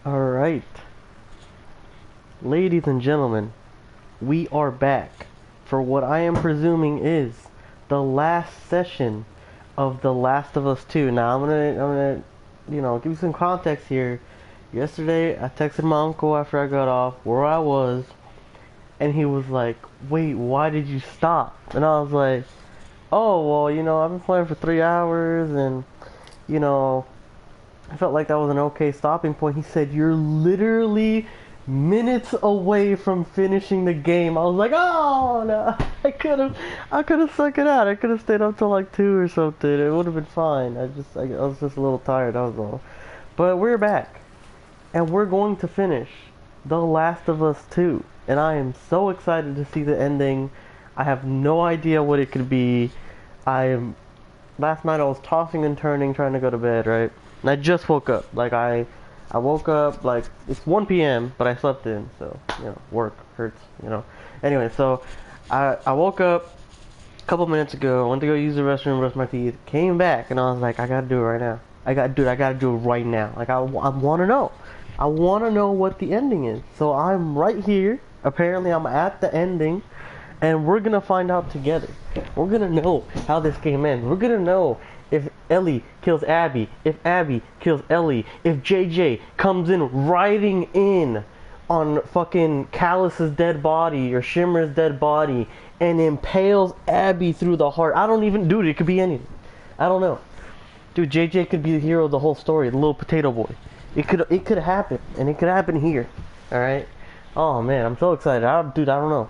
Alright, ladies and gentlemen, we are back for what I am presuming is the last session of The Last of Us 2. Now I'm gonna give you some context here. Yesterday I texted my uncle after I got off where I was, and he was like, wait, why did you stop? And I was like, oh, well, I've been playing for 3 hours, and, you know, I felt like that was an okay stopping point. He said, you're literally minutes away from finishing the game. I was like, oh, no, I could have stuck it out. I could have stayed up till like 2 or something. It would have been fine. I was just a little tired, that was all. But we're back, and we're going to finish The Last of Us 2. And I am so excited to see the ending. I have no idea what it could be. Last night I was tossing and turning trying to go to bed, right? And I just woke up. I woke up like it's 1 p.m., but I slept in, so work hurts. Anyway, so I woke up a couple minutes ago. Went to go use the restroom, brush my teeth. Came back, and I was like, I gotta do it right now. I gotta do it right now. Like I want to know. I want to know what the ending is. So I'm right here. Apparently, I'm at the ending, and we're gonna find out together. We're gonna know how this game ends. We're gonna know if Ellie kills Abby, if Abby kills Ellie, if JJ comes in riding in on fucking Callus's dead body or Shimmer's dead body and impales Abby through the heart. I don't even, dude, it could be anything. I don't know. Dude, JJ could be the hero of the whole story, the little potato boy. It could happen, and it could happen here. All right. Oh man, I'm so excited. Dude, I don't know.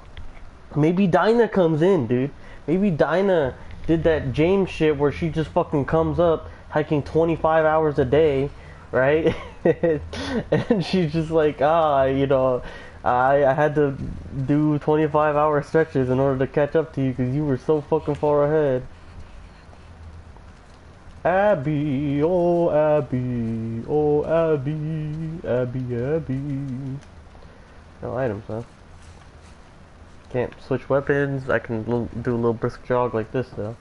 Maybe Dinah comes in, dude. Maybe Dinah did that James shit where she just fucking comes up hiking 25 hours a day, right? And she's just like, I had to do 25-hour stretches in order to catch up to you because you were so fucking far ahead. Abby, oh Abby, oh Abby, Abby, Abby. No items, huh? Can't switch weapons. I can do a little brisk jog like this, though.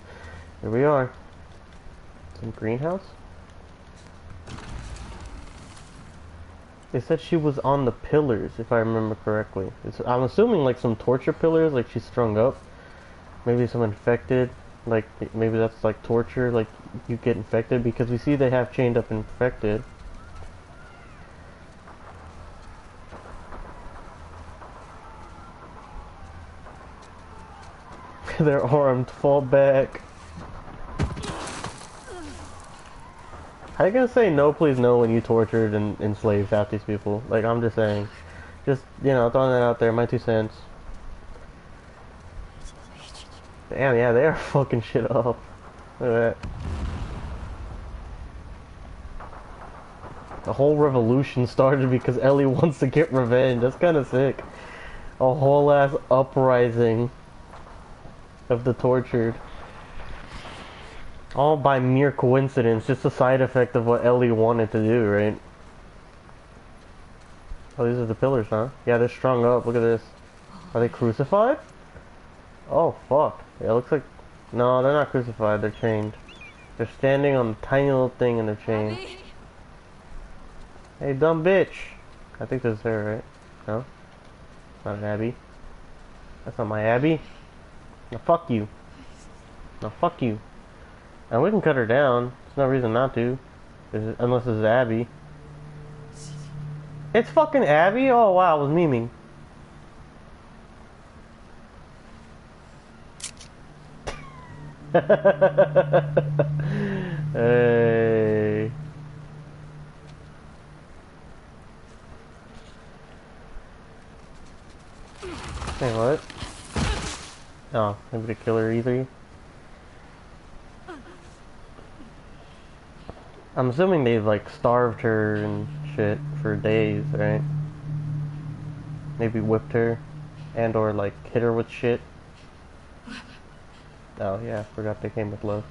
Here we are. Some greenhouse? They said she was on the pillars, if I remember correctly. I'm assuming like some torture pillars, like she's strung up. Maybe some infected. Like, maybe that's like torture, like you get infected. Because we see they have chained up infected. They're armed. Fall back. How you gonna say no please no when you tortured and enslaved half these people? Like, I'm just saying. Just, throwing that out there, my 2 cents. Damn, yeah, they are fucking shit up. Look at that. The whole revolution started because Ellie wants to get revenge. That's kind of sick. A whole ass uprising of the tortured. All by mere coincidence, just a side effect of what Ellie wanted to do, right? Oh, these are the pillars, huh? Yeah, they're strung up. Look at this. Are they crucified? Oh, fuck. Yeah, it looks like... No, they're not crucified. They're chained. They're standing on a tiny little thing and they're chained. Hey, dumb bitch! I think that's her, right? No? Not an Abby. That's not my Abby. Now fuck you. Now fuck you. And we can cut her down. There's no reason not to. Unless it's Abby. It's fucking Abby? Oh wow, I was memeing. Hey. Hey, what? Oh, maybe to kill her either. I'm assuming they've like starved her and shit for days, right? Maybe whipped her and or like hit her with shit. Oh yeah, forgot they came with Lev.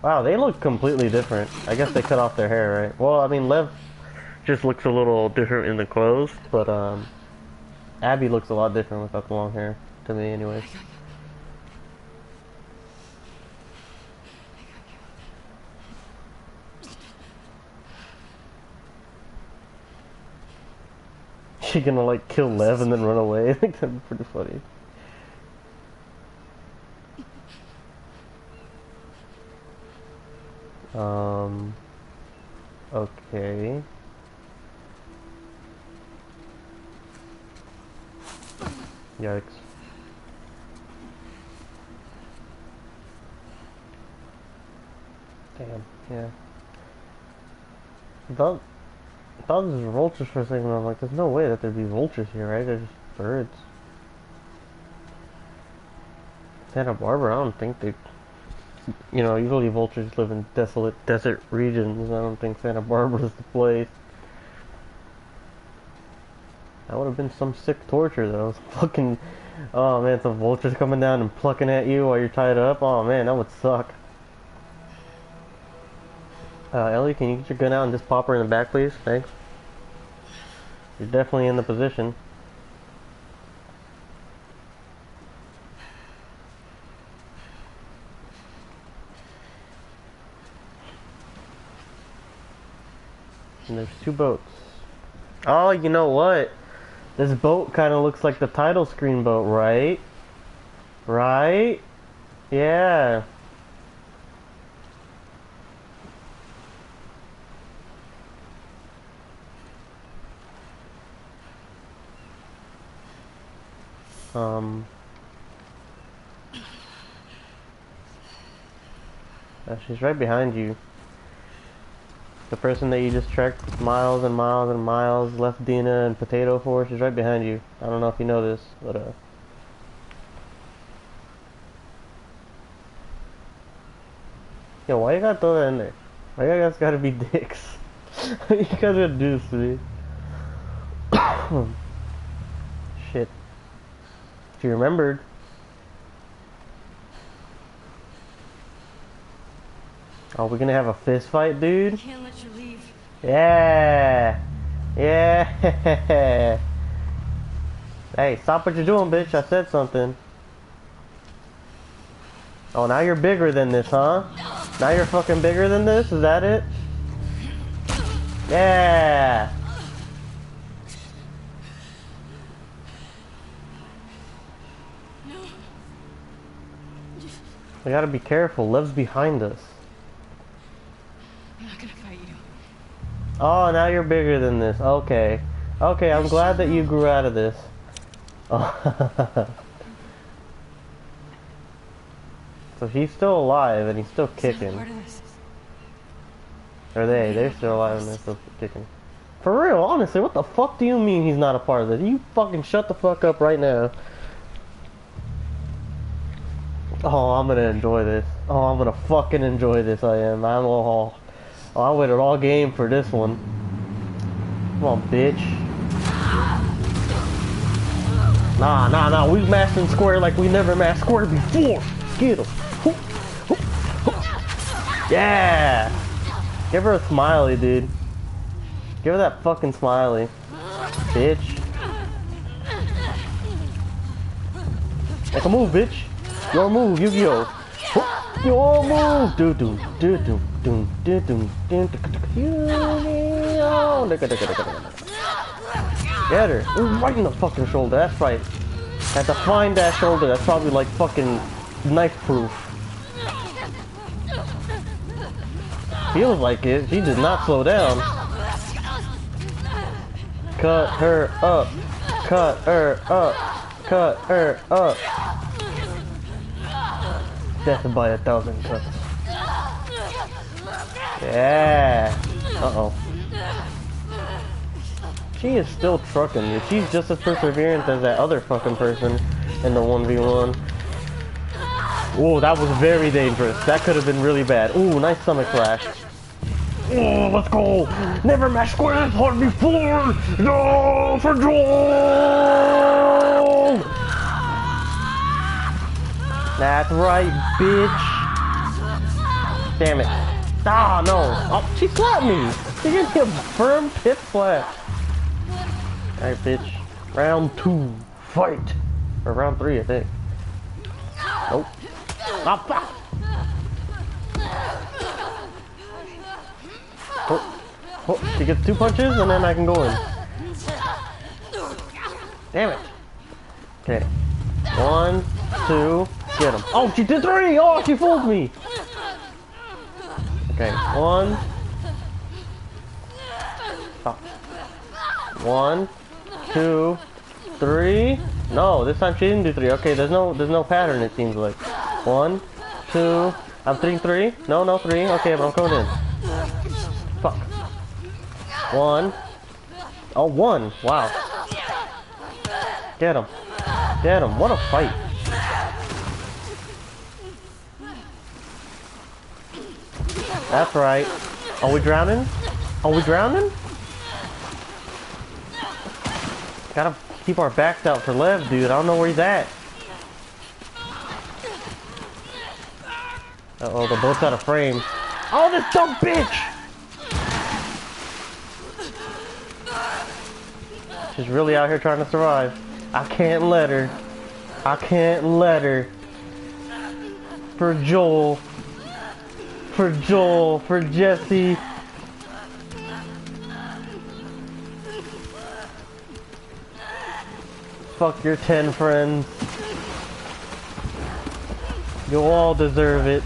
Wow, they look completely different. I guess they cut off their hair, right? Well, I mean, Lev just looks a little different in the clothes, but Abby looks a lot different without the long hair, to me anyways. she gonna like kill Lev and then run away? I think that'd be pretty funny. Okay. Yikes. Damn, yeah. I thought this was vultures for a second, I'm like, there's no way that there'd be vultures here, right? They're just birds. Santa Barbara, I don't think they... You know, usually vultures live in desolate desert regions. I don't think Santa Barbara's the place. That would have been some sick torture, though. Fucking... Oh, man, some vultures coming down and plucking at you while you're tied up. Oh, man, that would suck. Ellie, can you get your gun out and just pop her in the back, please? Thanks. You're definitely in the position. And there's two boats. Oh, you know what? This boat kind of looks like the title screen boat, right? Right? Yeah. She's right behind you. The person that you just trekked miles and miles and miles, left Dina and Potato for, she's right behind you. I don't know if you know this, but yo, why you gotta throw that in there? Why you guys gotta be dicks? You guys gotta do this to me. Shit. She remembered. Oh, we're gonna have a fist fight, dude? I can't let you leave. Yeah! Yeah! Hey, stop what you're doing, bitch. I said something. Oh, now you're bigger than this, huh? Now you're fucking bigger than this? Is that it? Yeah! No. We gotta be careful. Lev's behind us. I'm not gonna fight you. Oh, now you're bigger than this. Okay. Okay, I'm glad that you grew out of this. Oh. So he's still alive and he's still kicking. Are they? They're still alive and they're still kicking. For real, honestly, what the fuck do you mean he's not a part of this? You fucking shut the fuck up right now. Oh, I'm gonna enjoy this. Oh, I'm gonna fucking enjoy this, I am. I waited all game for this one. Come on, bitch. Nah, we mashing square like we never mashed square before. Get him. Yeah! Give her a smiley, dude. Give her that fucking smiley. Bitch. Make a move, bitch. Your move, Yu-Gi-Oh! Your move! Yu-Gi-Oh! Get her. Ooh, right in the fucking shoulder. That's right. Had to find that shoulder. That's probably like fucking knife proof. Feels like it. She did not slow down. Cut her up. Cut her up. Cut her up. Death by 1,000 cuts. Yeah. Uh-oh. She is still trucking you. She's just as perseverant as that other fucking person in the 1v1. Whoa, that was very dangerous. That could have been really bad. Ooh, nice stomach flash. Oh, let's go! Never mashed square this hard before! No, for Joel! That's right, bitch! Damn it. Ah, no! Oh, she slapped me! She gave me a firm pit slap. Alright, bitch. Round 2. Fight! Or round 3, I think. Nope. Ah, fuck! Oh, she gets 2 punches and then I can go in. Damn it. Okay. 1, 2, get him. Oh, she did 3! Oh, she fooled me! Okay, 1. Oh. 1, 2, 3. No, this time she didn't do 3. Okay, there's no pattern, it seems like. 1, 2. I'm 3. No, 3. Okay, but I'm coming in. Fuck. 1. Oh, 1. Wow. Get him. Get him. What a fight. That's right. Are we drowning? Are we drowning? Gotta keep our backs out for Lev, dude. I don't know where he's at. Uh-oh, the boat's out of frame. Oh, this dumb bitch! She's really out here trying to survive. I can't let her. I can't let her. For Joel. For Joel. For Jesse. Fuck your 10 friends. You'll all deserve it.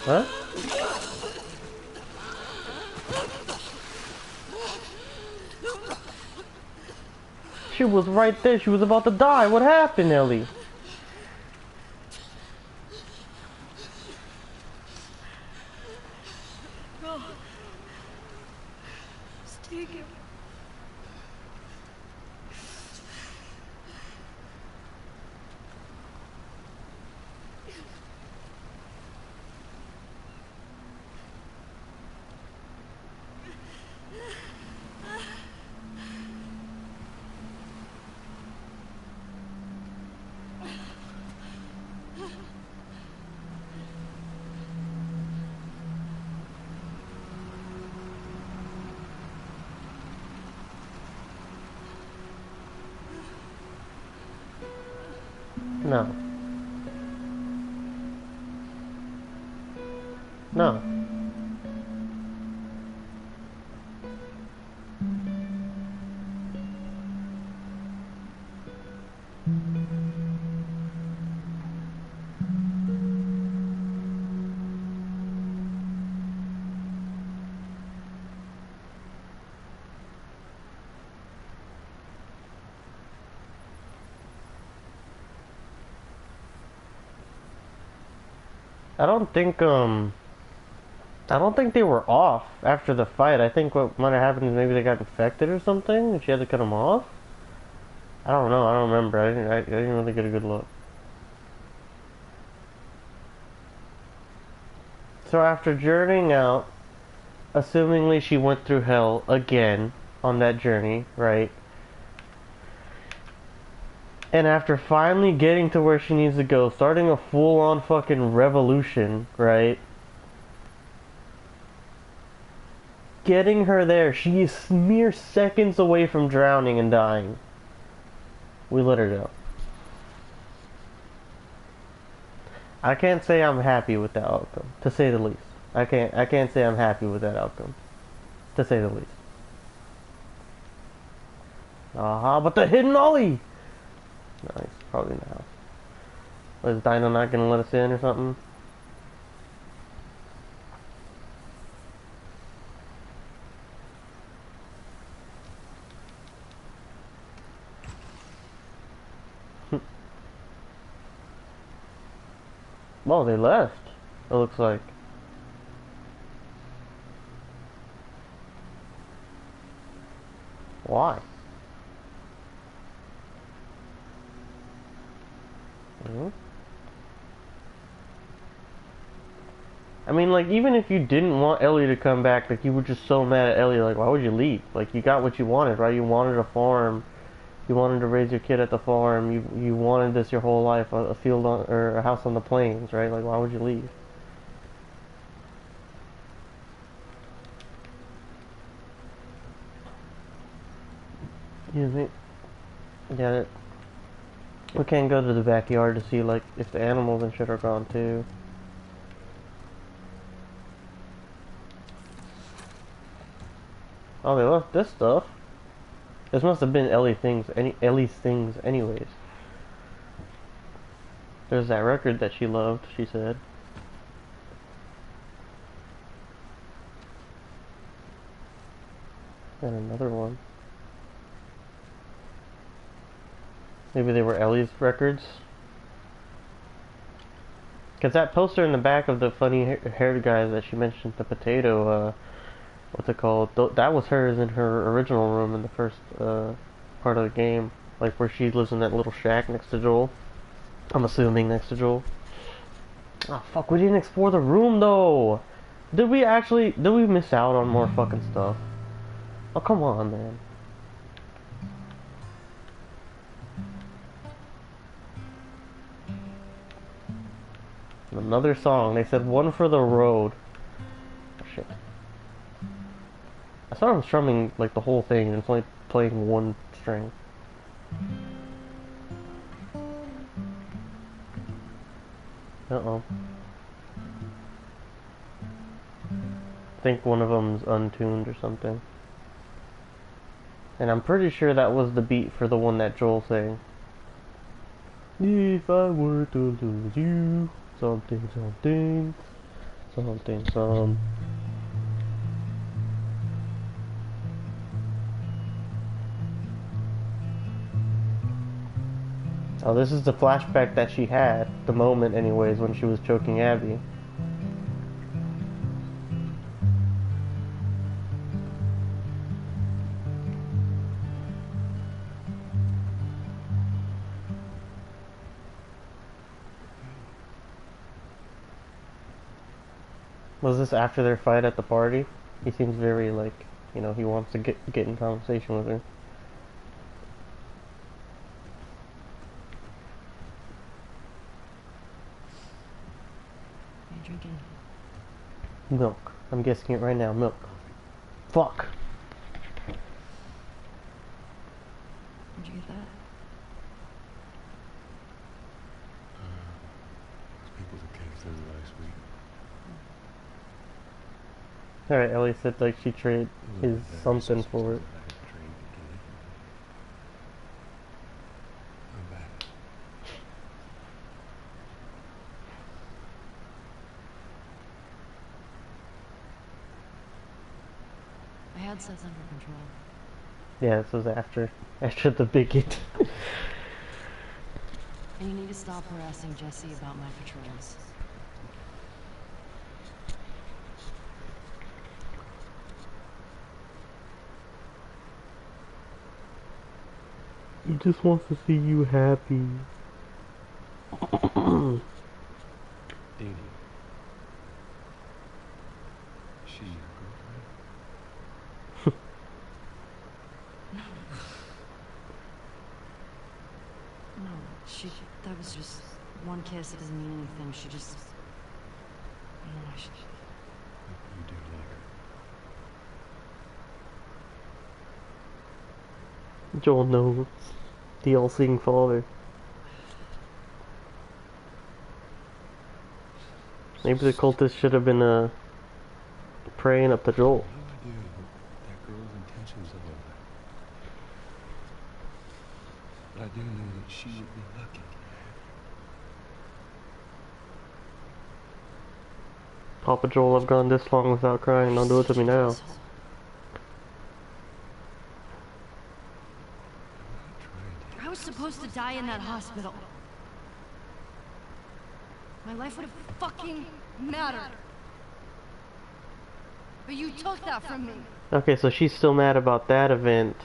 Huh? She was right there. She was about to die. What happened, Ellie? No. Just take him. No. No. I don't think they were off after the fight. I think what might have happened is maybe they got infected or something and she had to cut them off. I don't know. I don't remember. I didn't really get a good look. So after journeying out, assumingly she went through hell again on that journey, right? And after finally getting to where she needs to go, starting a full-on fucking revolution, right? Getting her there, she is mere seconds away from drowning and dying. We let her go. I can't say I'm happy with that outcome, to say the least. I can't say I'm happy with that outcome, to say the least. Aha, but the hidden ollie! Nice, probably in the house. Was Dino not gonna let us in or something? Well, they left, it looks like. Why? Hmm? I mean, like, even if you didn't want Ellie to come back, like, you were just so mad at Ellie, like, why would you leave? Like, you got what you wanted, right? You wanted a farm. You wanted to raise your kid at the farm. You wanted this your whole life, a field on, or a house on the plains, right? Like, why would you leave? Excuse me. Get it. We can't go to the backyard to see like if the animals and shit are gone too. Oh, they left this stuff. This must have been Ellie's things anyways. There's that record that she loved, she said. And another one. Maybe they were Ellie's records. Cause that poster in the back of the funny haired guy that she mentioned, the potato, what's it called? That was hers in her original room in the first part of the game. Like where she lives in that little shack next to Joel. I'm assuming next to Joel. Oh fuck, we didn't explore the room though! Did we miss out on more fucking stuff? Oh come on, man. Another song. They said one for the road. Oh, shit. I thought I was strumming like the whole thing and it's only playing one string. Uh-oh. I think one of them's untuned or something. And I'm pretty sure that was the beat for the one that Joel sang. If I were to lose you, something, something, something, some. Oh, this is the flashback that she had, the moment anyways, when she was choking Abby. Was this after their fight at the party? He seems very like, you know, he wants to get in conversation with her. Are you drinking? Milk. I'm guessing it right now. Milk. Fuck. Where'd you get that? People that came through last week. Alright, Ellie said like she traded his something for it. I'm back. I had Seth under control. Yeah, this was after the big hit. And you need to stop harassing Jesse about my patrols. He just wants to see you happy. Dini. She your girlfriend? No, that was just one kiss. It doesn't mean anything. She just... I don't know, You do like her. Joel knows. The all-seeing father. Maybe the cultist should have been praying up to Joel. No idea that girl's intentions of all that. But I do know that she would be lucky. Papa Joel, I've gone this long without crying. Don't do it to me now. I'm not trying to. I was supposed to die in that hospital. My life would have fucking mattered. But you took that from me. Okay, so she's still mad about that event,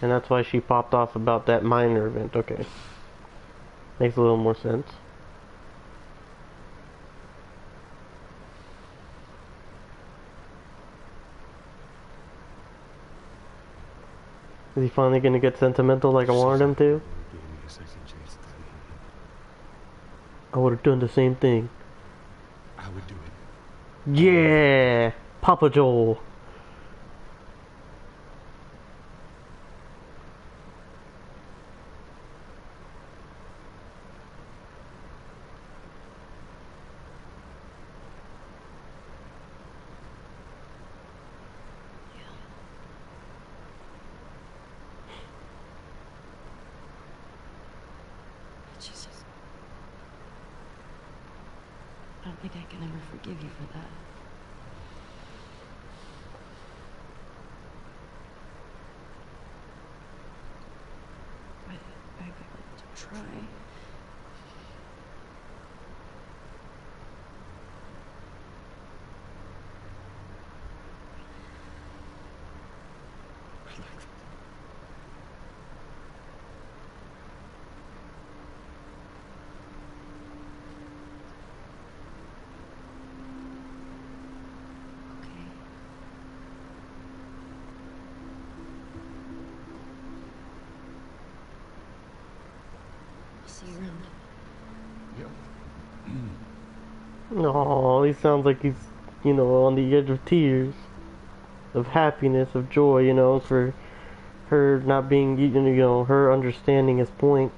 and that's why she popped off about that minor event. Okay. Makes a little more sense. Is he finally gonna get sentimental like I wanted him to? Gave me a second chance at the beginning. I would have done the same thing. I would do it. Yeah! Papa Joel. think I can ever forgive you for that. I would like to try. Relax. Okay. I'll see you around. Yep. Oh, he sounds like he's, on the edge of tears, of happiness, of joy, for her not being, her understanding his point.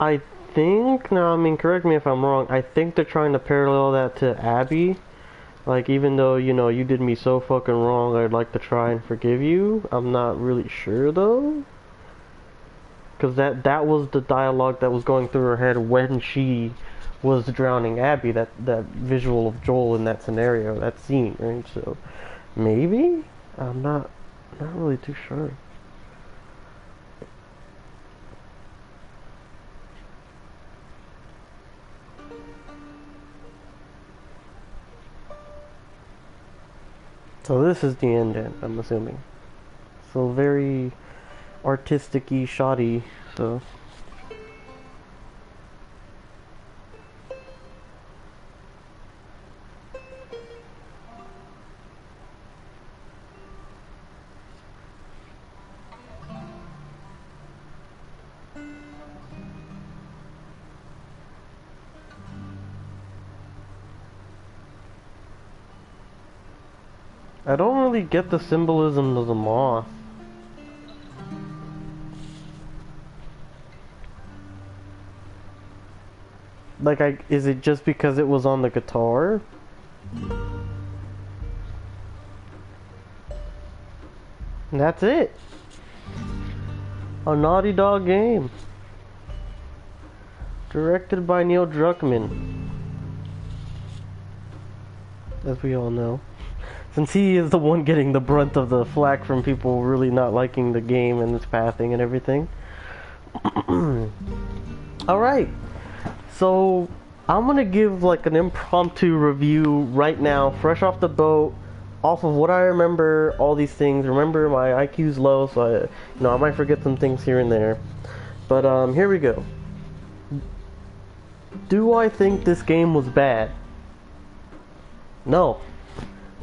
I think, now, I mean, correct me if I'm wrong, I think they're trying to parallel that to Abby. Like, even though, you did me so fucking wrong, I'd like to try and forgive you. I'm not really sure, though. Because that was the dialogue that was going through her head when she was drowning Abby. That visual of Joel in that scenario, that scene, right? So, maybe? I'm not really too sure. So this is the end, I'm assuming. So very artistic-y, shoddy, so... I don't really get the symbolism of the moth. Like, is it just because it was on the guitar? And that's it. A Naughty Dog game. Directed by Neil Druckmann. As we all know. Since he is the one getting the brunt of the flack from people really not liking the game and its pathing and everything. Alright. So, I'm gonna give like an impromptu review right now, fresh off the boat, off of what I remember, all these things. Remember, my IQ's low, so I might forget some things here and there. But here we go. Do I think this game was bad? No.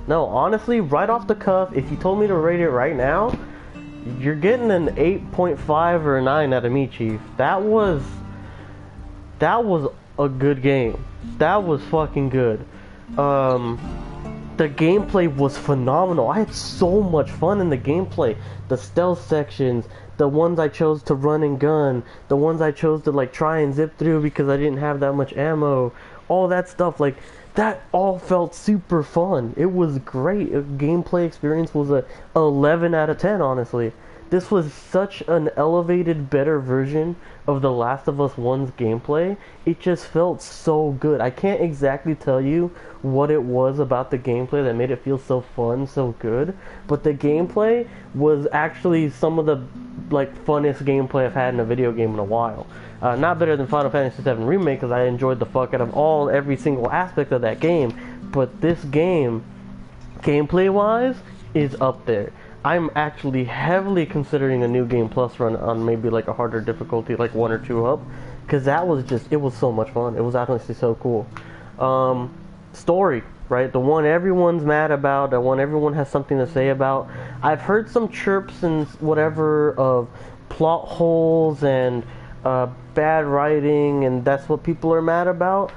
No, honestly, right off the cuff, if you told me to rate it right now, you're getting an 8.5 or a 9 out of me, Chief. That was a good game. That was fucking good. The gameplay was phenomenal. I had so much fun in the gameplay. The stealth sections, the ones I chose to run and gun, the ones I chose to like try and zip through because I didn't have that much ammo, all that stuff, like that all felt super fun. It was great. Gameplay experience was a 11 out of 10, honestly. This was such an elevated, better version of The Last of Us 1's gameplay. It just felt so good. I can't exactly tell you what it was about the gameplay that made it feel so fun, so good, but the gameplay was actually some of the like funnest gameplay I've had in a video game in a while. Not better than Final Fantasy VII Remake, because I enjoyed the fuck out of every single aspect of that game, but this game, gameplay-wise, is up there. I'm actually heavily considering a new game plus run on maybe like a harder difficulty, like 1 or 2 up, because it was so much fun. It was honestly so cool. Story, right? The one everyone's mad about, the one everyone has something to say about. I've heard some chirps and whatever of plot holes and bad writing, and that's what people are mad about.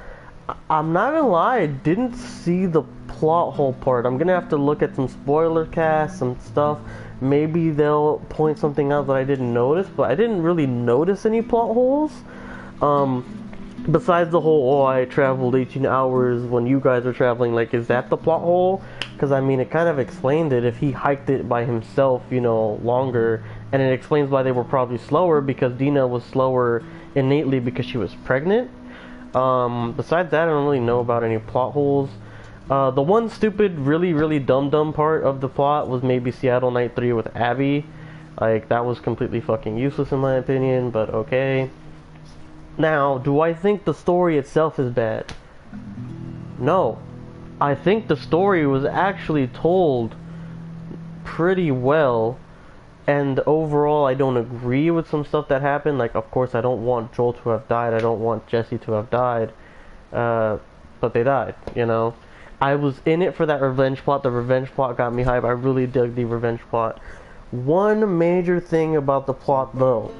I'm not gonna lie, I didn't see the plot hole part. I'm gonna have to look at some spoiler casts, some stuff. Maybe they'll point something out that I didn't notice, but I didn't really notice any plot holes. Besides the whole, I traveled 18 hours when you guys are traveling, like, is that the plot hole? Because, I mean, it kind of explained it if he hiked it by himself, longer, and it explains why they were probably slower, because Dina was slower innately because she was pregnant. Besides that, I don't really know about any plot holes. The one stupid, really dumb part of the plot was maybe Seattle Night 3 with Abby. Like, that was completely fucking useless in my opinion, but okay. Now, do I think the story itself is bad? No. I think the story was actually told pretty well, and overall I don't agree with some stuff that happened. Like, of course I don't want Joel to have died, I don't want Jesse to have died, but they died, you know. I was in it for that revenge plot. The revenge plot got me hype. I really dug the revenge plot. One major thing about the plot though,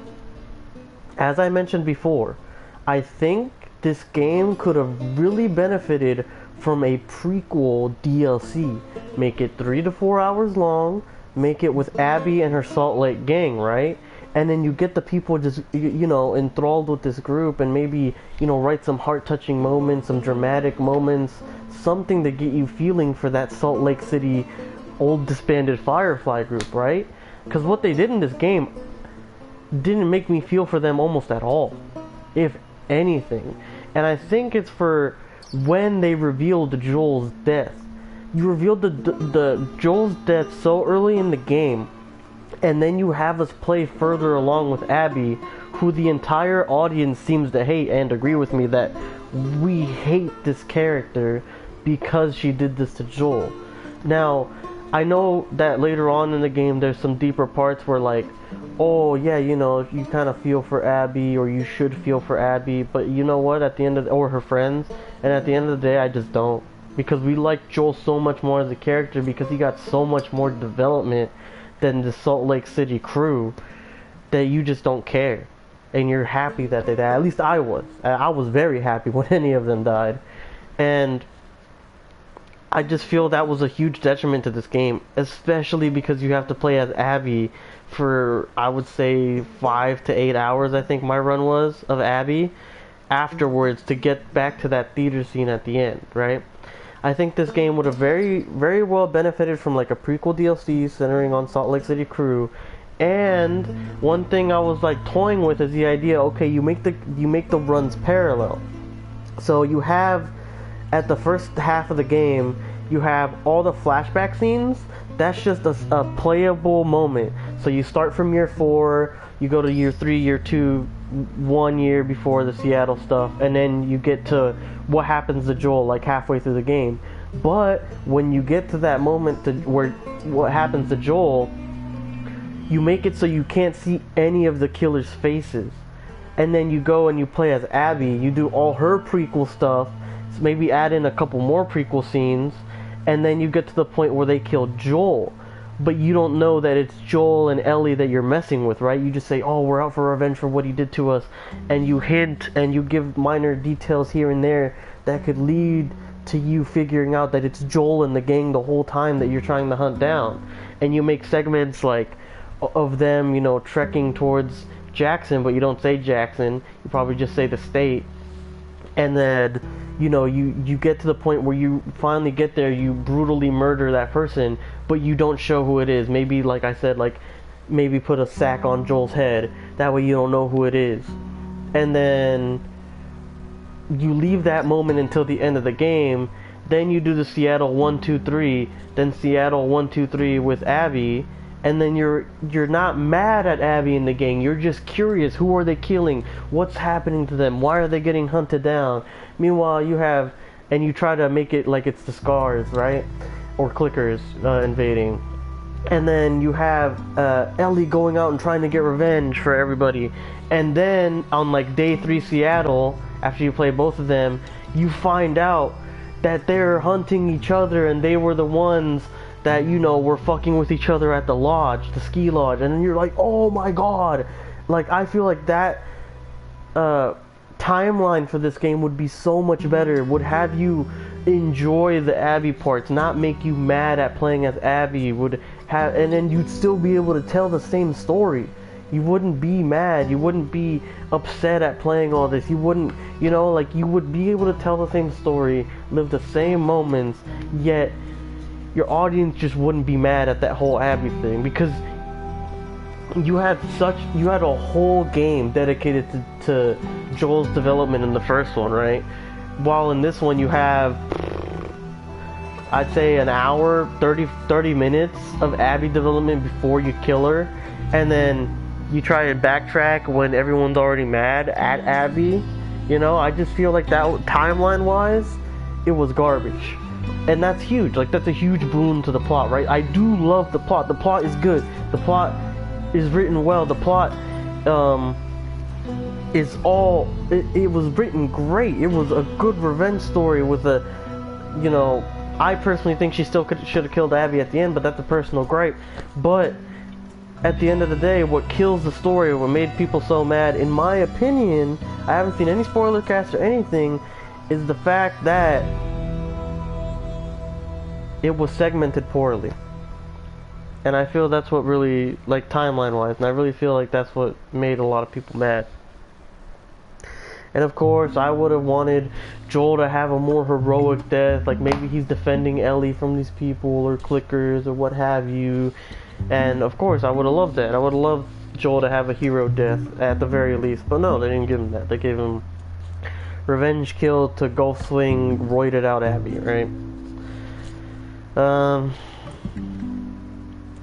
as I mentioned before, I think this game could have really benefited from a prequel DLC. Make it 3 to 4 hours long, make it with Abby and her Salt Lake gang, right? And then you get the people just, you know, enthralled with this group, and maybe, you know, write some heart-touching moments, some dramatic moments, something to get you feeling for that Salt Lake City old disbanded Firefly group, right? Because what they did in this game didn't make me feel for them almost at all, if anything. And I think it's for when they revealed Joel's death. You revealed the Joel's death so early in the game, and then you have us play further along with Abby, who the entire audience seems to hate, and agree with me that we hate this character because she did this to Joel. Now, I know that later on in the game there's some deeper parts where, like, oh yeah, you know, you kind of feel for Abby, or you should feel for Abby, but you know what, at the end of or her friends, and at the end of the day I just don't, because we like Joel so much more as a character, because he got so much more development than the Salt Lake City crew, that you just don't care, and you're happy that they died. At least I was. I was very happy when any of them died, and I just feel that was a huge detriment to this game, especially because you have to play as Abby for, I would say, 5 to 8 hours, I think my run was, of Abby, afterwards, to get back to that theater scene at the end, right? I think this game would have very well benefited from like a prequel DLC centering on Salt Lake City crew. And one thing I was like toying with is the idea, okay, you make the runs parallel. So you have, at the first half of the game, you have all the flashback scenes. That's just a playable moment. So you start from year 4, you go to year 3, year 2, 1 year before the Seattle stuff, and then you get to what happens to Joel like halfway through the game. But when you get to that moment where what happens to Joel, you make it so you can't see any of the killer's faces. And then you go and you play as Abby, you do all her prequel stuff, so maybe add in a couple more prequel scenes, and then you get to the point where they kill Joel. But you don't know that it's Joel and Ellie that you're messing with, right? You just say, oh, we're out for revenge for what he did to us. And you hint and you give minor details here and there that could lead to you figuring out that it's Joel and the gang the whole time that you're trying to hunt down. And you make segments like of them, you know, trekking towards Jackson, but you don't say Jackson. You probably just say the state. And then, you know, you get to the point where you finally get there, you brutally murder that person, but you don't show who it is. Maybe, like I said, like, maybe put a sack on Joel's head. That way you don't know who it is. And then you leave that moment until the end of the game. Then you do the Seattle 1, 2, 3, then Seattle 1, 2, 3 with Abby. And then you're not mad at Abby and the gang. You're just curious. Who are they killing? What's happening to them? Why are they getting hunted down? Meanwhile, you have, and you try to make it like it's the Scars, right? Or Clickers invading. And then you have Ellie going out and trying to get revenge for everybody. And then on like day 3 Seattle, after you play both of them, you find out that they're hunting each other, and they were the ones that, you know, were fucking with each other at the lodge, the ski lodge. And then you're like, oh my god. Like, I feel like that timeline for this game would be so much better. Would have you enjoy the Abby parts, not make you mad at playing as Abby. Would have, and then you'd still be able to tell the same story. You wouldn't be mad. You wouldn't be upset at playing all this. You wouldn't, you know, like, you would be able to tell the same story, live the same moments, yet your audience just wouldn't be mad at that whole Abby thing. Because you had a whole game dedicated to Joel's development in the first one, right? While in this one you have, I'd say, an hour, 30 minutes of Abby development before you kill her, and then you try to backtrack when everyone's already mad at Abby. You know, I just feel like that, timeline-wise, it was garbage. And that's huge. Like, that's a huge boon to the plot, right? I do love the plot. The plot is good. The plot is written well. The plot is all... It was written great. It was a good revenge story with a... You know, I personally think she still should have killed Abby at the end, but that's a personal gripe. But at the end of the day, what kills the story, what made people so mad, in my opinion, I haven't seen any spoiler cast or anything, is the fact that it was segmented poorly. And I feel that's what really, like, timeline-wise, and I really feel like that's what made a lot of people mad. And of course, I would have wanted Joel to have a more heroic death, like maybe he's defending Ellie from these people, or clickers, or what have you. And of course, I would have loved that. I would have loved Joel to have a hero death, at the very least. But no, they didn't give him that. They gave him revenge kill to go swing roided out Abby, right?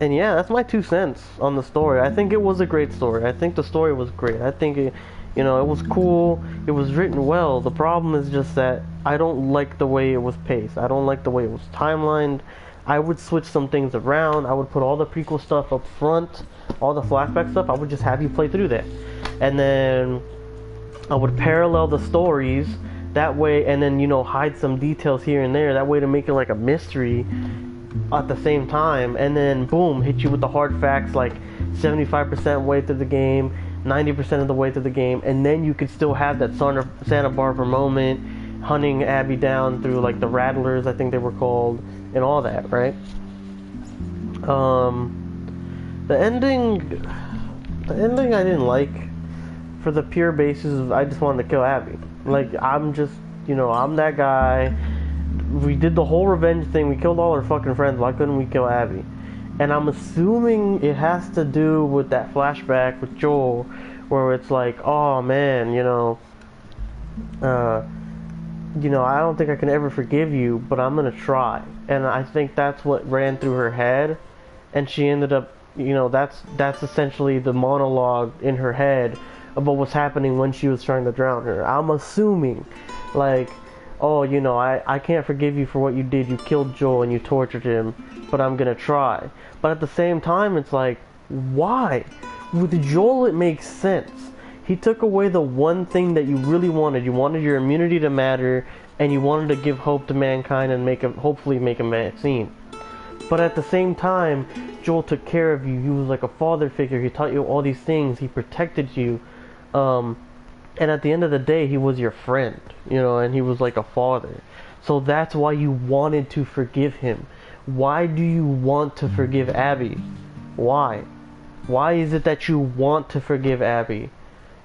And yeah, that's my 2 cents on the story. I think it was a great story. I think the story was great. I think it, you know, it was cool. It was written well. The problem is just that I don't like the way it was paced. I don't like the way it was timelined. I would switch some things around. I would put all the prequel stuff up front, all the flashback stuff. I would just have you play through that. And then I would parallel the stories that way, and then, you know, hide some details here and there. That way to make it like a mystery at the same time, and then boom, hit you with the hard facts like 75% way through the game, 90% of the way through the game, and then you could still have that Santa Barbara moment, hunting Abby down through like the Rattlers, I think they were called, and all that, right? The ending I didn't like, for the pure basis of I just wanted to kill Abby. Like, I'm just, you know, I'm that guy. We did the whole revenge thing. We killed all our fucking friends. Why couldn't we kill Abby? And I'm assuming it has to do with that flashback with Joel, where it's like, oh man, you know, I don't think I can ever forgive you, but I'm gonna try. And I think that's what ran through her head, and she ended up, you know, that's essentially the monologue in her head about what's happening when she was trying to drown her. I'm assuming, like, oh, you know, I can't forgive you for what you did. You killed Joel and you tortured him, but I'm gonna try. But at the same time, it's like, why? With Joel, it makes sense. He took away the one thing that you really wanted. You wanted your immunity to matter, and you wanted to give hope to mankind and hopefully make a vaccine. But at the same time, Joel took care of you. He was like a father figure. He taught you all these things. He protected you. And at the end of the day, he was your friend, you know, and he was like a father. So that's why you wanted to forgive him. Why do you want to forgive Abby? Why? Why is it that you want to forgive Abby?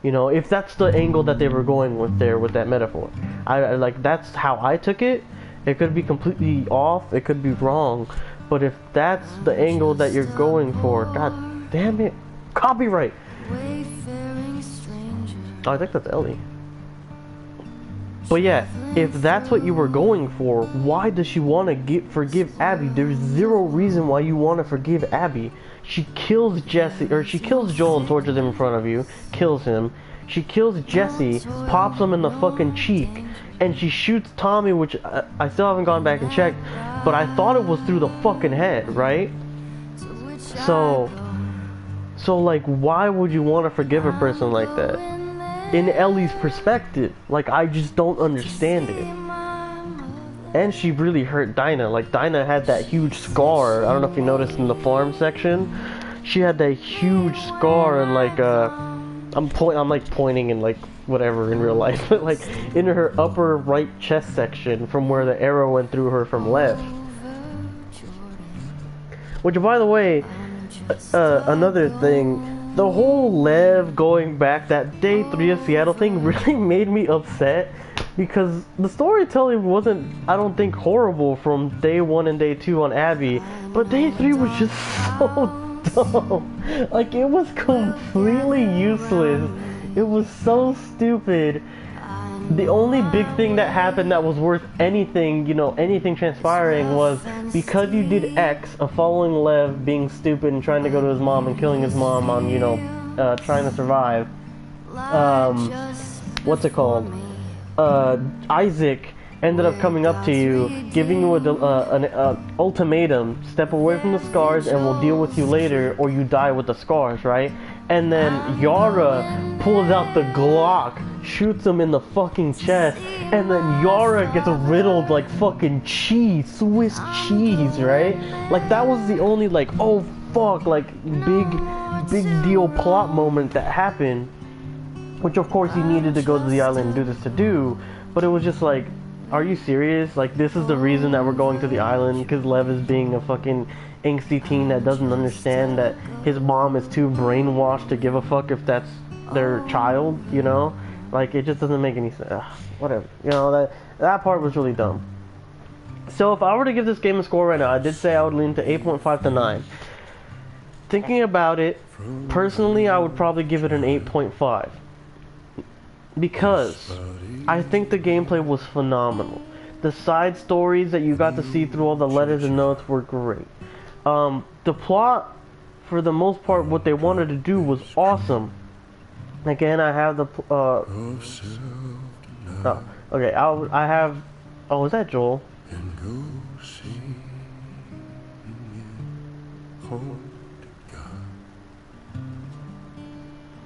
You know, if that's the angle that they were going with there with that metaphor. I like, that's how I took it. It could be completely off, it could be wrong. But if that's the angle that you're going for, god damn it. Copyright! Oh, I think that's Ellie. But yeah, if that's what you were going for, why does she want to forgive Abby? There's zero reason why you want to forgive Abby. She kills she kills Joel and tortures him in front of you, kills him. She kills Jesse, pops him in the fucking cheek, and she shoots Tommy, which I still haven't gone back and checked, but I thought it was through the fucking head, right? So like, why would you want to forgive a person like that? In Ellie's perspective, like, I just don't understand it. And she really hurt Dinah. Like, Dinah had that huge scar. I don't know if you noticed in the farm section. She had that huge scar, and like, I'm like pointing in like whatever in real life, but like in her upper right chest section from where the arrow went through her from left. Which, by the way, another thing. The whole Lev going back, that day 3 of Seattle thing, really made me upset, because the storytelling wasn't, I don't think, horrible from day 1 and day 2 on Abby, but day 3 was just so dumb. Like, it was completely useless. It was so stupid. The only big thing that happened that was worth anything, you know, anything transpiring was because you did X of following Lev being stupid and trying to go to his mom and killing his mom on, you know, trying to survive. What's it called? Isaac ended up coming up to you, giving you an ultimatum: step away from the scars and we'll deal with you later, or you die with the scars, right? And then Yara pulls out the Glock, shoots him in the fucking chest, and then Yara gets riddled like fucking cheese, Swiss cheese, right? Like, that was the only, like, oh fuck, like, big deal plot moment that happened. Which of course he needed to go to the island and do this to do, but it was just like, are you serious? Like, this is the reason that we're going to the island, because Lev is being a fucking angsty teen that doesn't understand that his mom is too brainwashed to give a fuck if that's their child, you know? Like, it just doesn't make any sense. Ugh, whatever. You know, that part was really dumb. So if I were to give this game a score right now, I did say I would lean to 8.5 to 9. Thinking about it, personally, I would probably give it an 8.5. Because I think the gameplay was phenomenal. The side stories that you got to see through all the letters and notes were great. The plot, for the most part, what they wanted to do was awesome. Again, I have the oh, okay. I have. Oh, is that Joel?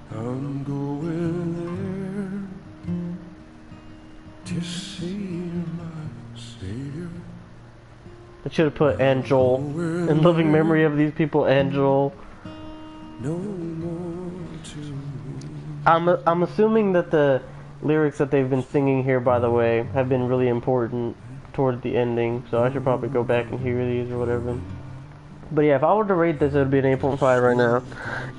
I'm going there to see my Savior. I should have put and Joel. In loving memory of these people, and Joel. No more to... I'm assuming that the lyrics that they've been singing here, by the way, have been really important towards the ending, so I should probably go back and hear these or whatever. But yeah, if I were to rate this, it would be an 8.5 right now.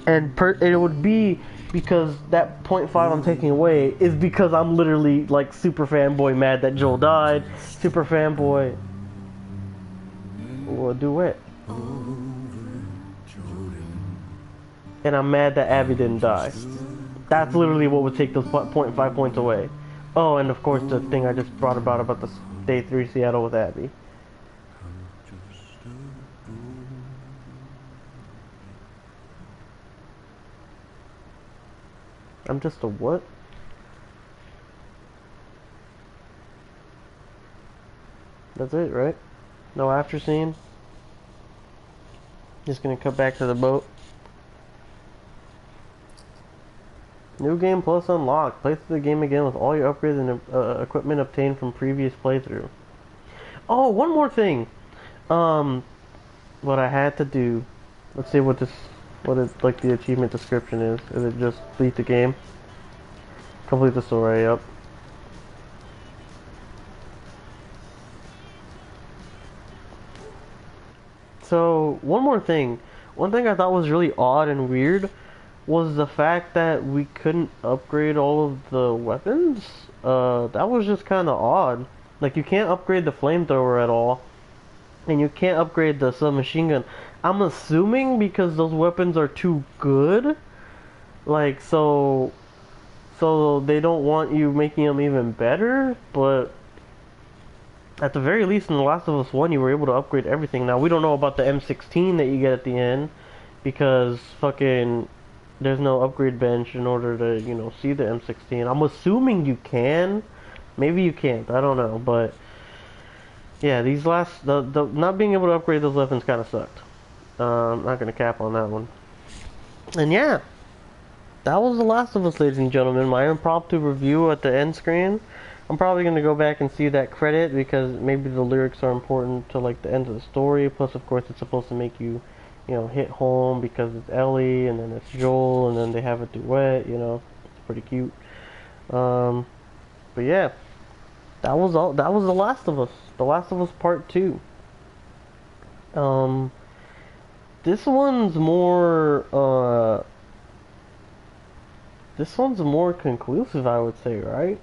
And it would be because that 0.5 I'm taking away is because I'm literally, like, super fanboy mad that Joel died. Super fanboy... Well, duet. And I'm mad that Abby didn't die. That's literally what would take those 0.5 points away. Oh, and of course the thing I just brought about the Day 3 Seattle with Abby. I'm just a what? That's it, right? No after scene? Just gonna cut back to the boat. New game plus unlocked. Play through the game again with all your upgrades and equipment obtained from previous playthrough. Oh, one more thing. What I had to do. Let's see what like the achievement description is. Is it just beat the game? Complete the story, yep. So, one more thing. One thing I thought was really odd and weird was the fact that we couldn't upgrade all of the weapons. That was just kind of odd. Like, you can't upgrade the flamethrower at all. And you can't upgrade the submachine gun. I'm assuming because those weapons are too good. Like, so they don't want you making them even better. But at the very least, in The Last of Us 1, you were able to upgrade everything. Now, we don't know about the M16 that you get at the end. Because fucking... there's no upgrade bench in order to, you know, see the M16. I'm assuming you can. Maybe you can't. I don't know. But, yeah, these last... The not being able to upgrade those weapons kind of sucked. I'm not going to cap on that one. And, yeah. That was The Last of Us, ladies and gentlemen. My impromptu review at the end screen. I'm probably going to go back and see that credit. Because maybe the lyrics are important to, like, the end of the story. Plus, of course, it's supposed to make you... you know, hit home because it's Ellie and then it's Joel and then they have a duet, you know, it's pretty cute. But yeah, that was all. That was The Last of Us. The Last of Us Part 2. This one's more, this one's more conclusive, I would say, right?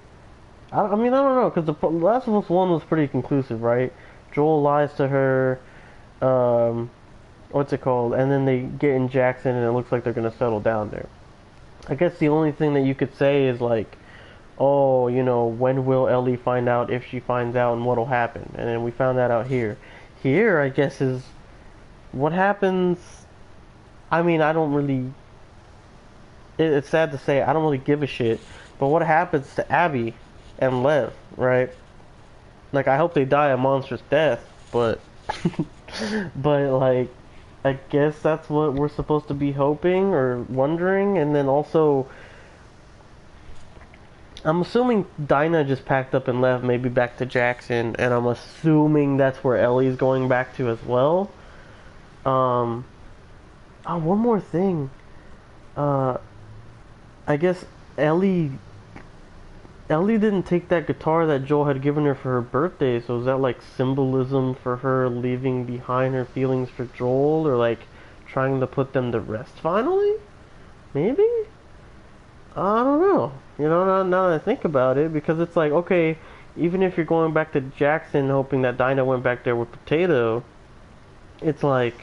I mean, I don't know, because The Last of Us 1 was pretty conclusive, right? Joel lies to her, what's it called? And then they get in Jackson, and it looks like they're gonna settle down there. I guess the only thing that you could say is like, oh, you know, when will Ellie find out, if she finds out, and what'll happen? And then we found that out here. Here, I guess, is what happens. I mean, I don't really. It's sad to say, I don't really give a shit. But what happens to Abby and Lev, right? Like, I hope they die a monstrous death, but. But, like, I guess that's what we're supposed to be hoping or wondering. And then also, I'm assuming Dinah just packed up and left, maybe back to Jackson, and I'm assuming that's where Ellie's going back to as well. Oh, one more thing. I guess Ellie didn't take that guitar that Joel had given her for her birthday, so is that like symbolism for her leaving behind her feelings for Joel, or like trying to put them to rest finally? Maybe? I don't know. You know, now that I think about it, because it's like, okay, even if you're going back to Jackson hoping that Dinah went back there with Potato, it's like,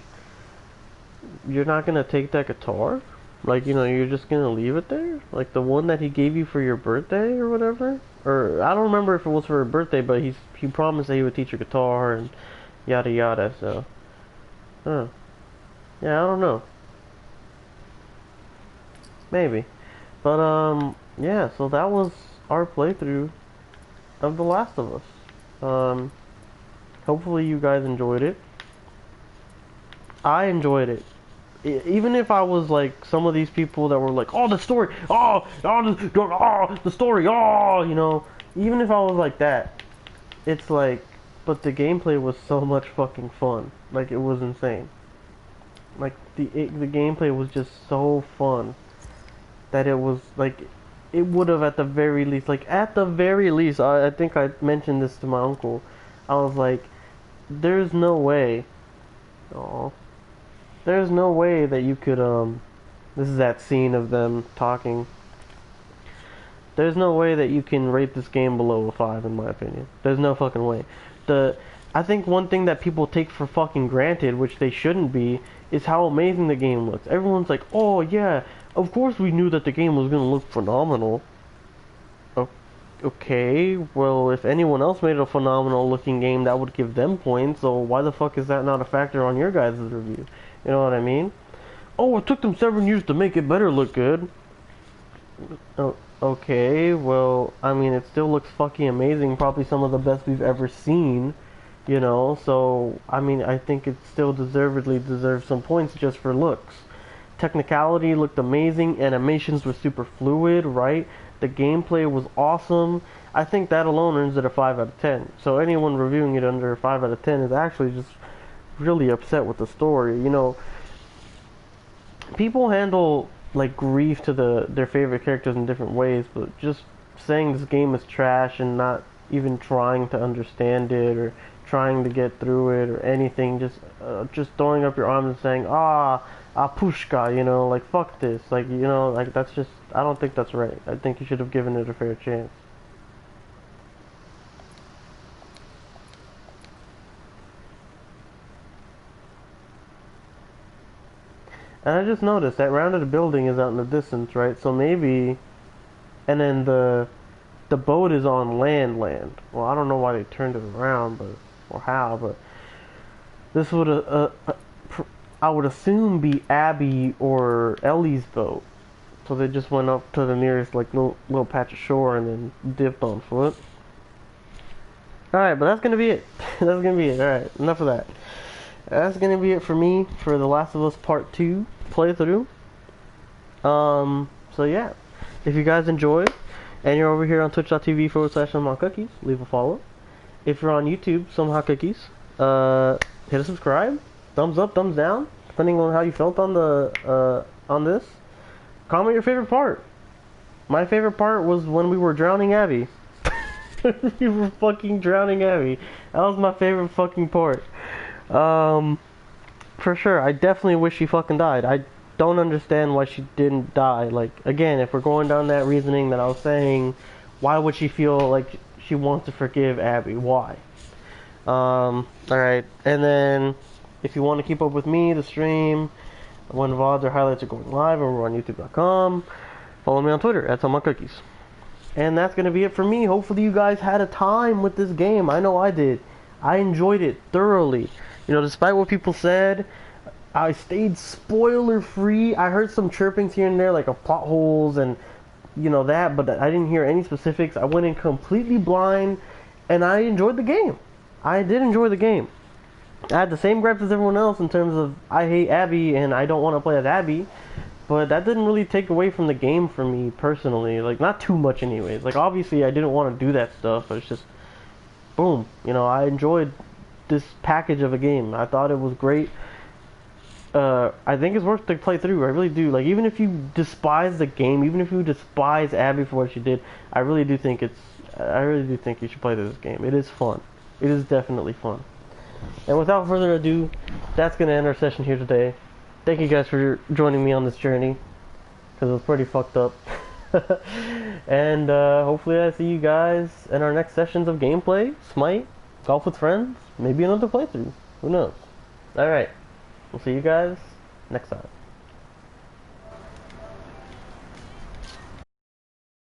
you're not gonna take that guitar? Like, you know, you're just gonna leave it there? Like the one that he gave you for your birthday or whatever? Or, I don't remember if it was for her birthday, but he promised that he would teach her guitar and yada yada, so. Huh. Yeah, I don't know. Maybe. But, yeah, so that was our playthrough of The Last of Us. Hopefully you guys enjoyed it. I enjoyed it. Even if I was like some of these people that were like, oh, the story, the story, you know, even if I was like that, it's like, but the gameplay was so much fucking fun. Like, it was insane. Like, the gameplay was just so fun that it was like, it would have at the very least, I think I mentioned this to my uncle. I was like, there's no way. Oh. There's no way that you could, this is that scene of them talking. There's no way that you can rate this game below a 5, in my opinion. There's no fucking way. I think one thing that people take for fucking granted, which they shouldn't be, is how amazing the game looks. Everyone's like, oh yeah, of course we knew that the game was gonna look phenomenal. Okay, well, if anyone else made a phenomenal looking game, that would give them points, so why the fuck is that not a factor on your guys' review? You know what I mean? Oh, it took them 7 years to make it better look good. Oh, okay, well, I mean, it still looks fucking amazing. Probably some of the best we've ever seen. You know, so, I mean, I think it still deservedly deserves some points just for looks. Technicality looked amazing. Animations were super fluid, right? The gameplay was awesome. I think that alone earns it a 5 out of 10. So anyone reviewing it under a 5 out of 10 is actually just really upset with the story. You know, people handle like grief to their favorite characters in different ways, but just saying this game is trash and not even trying to understand it or trying to get through it or anything, just throwing up your arms and saying pushka, you know, like fuck this, like, you know, like that's just, I don't think that's right. I think you should have given it a fair chance. And I just noticed that rounded building is out in the distance, right? So maybe, and then the boat is on land. Well, I don't know why they turned it around, but, or how, but this would I would assume be Abby or Ellie's boat. So they just went up to the nearest like little patch of shore and then dipped on foot. Alright, but that's gonna be it. That's gonna be it. Alright, enough of that. That's gonna be it for me for The Last of Us Part 2 playthrough. So yeah. If you guys enjoyed and you're over here on twitch.tv/SomeHotCookies, leave a follow. If you're on YouTube, SomeHotCookies, hit a subscribe. Thumbs up, thumbs down, depending on how you felt on the on this. Comment your favorite part. My favorite part was when we were drowning Abby. We were fucking drowning Abby. That was my favorite fucking part. For sure. I definitely wish she fucking died. I don't understand why she didn't die. Like, again, if we're going down that reasoning that I was saying, why would she feel like she wants to forgive Abby? Why? Alright. And then If you want to keep up with me, the stream, when VODs or highlights are going live over on YouTube.com, follow me on Twitter at @SellMyCookies. And that's going to be it for me. Hopefully you guys had a time with this game. I know I did. I enjoyed it thoroughly. You know, despite what people said, I stayed spoiler free. I heard some chirpings here and there, like of plot holes and, you know, that, but I didn't hear any specifics. I went in completely blind, and I enjoyed the game. I did enjoy the game. I had the same gripes as everyone else in terms of I hate Abby and I don't want to play as Abby, but that didn't really take away from the game for me personally. Like, not too much anyways. Like, obviously I didn't want to do that stuff, but it's just, boom. You know, I enjoyed this package of a game. I thought it was great. I think it's worth to play through. I really do. Like, even if you despise the game, even if you despise Abby for what she did, I really do think you should play this game. It is fun. It is definitely fun. And without further ado, that's going to end our session here today. Thank you guys for joining me on this journey, because it was pretty fucked up. And hopefully I see you guys in our next sessions of gameplay, Smite, Golf with Friends, maybe another playthrough. Who knows? Alright, we'll see you guys next time.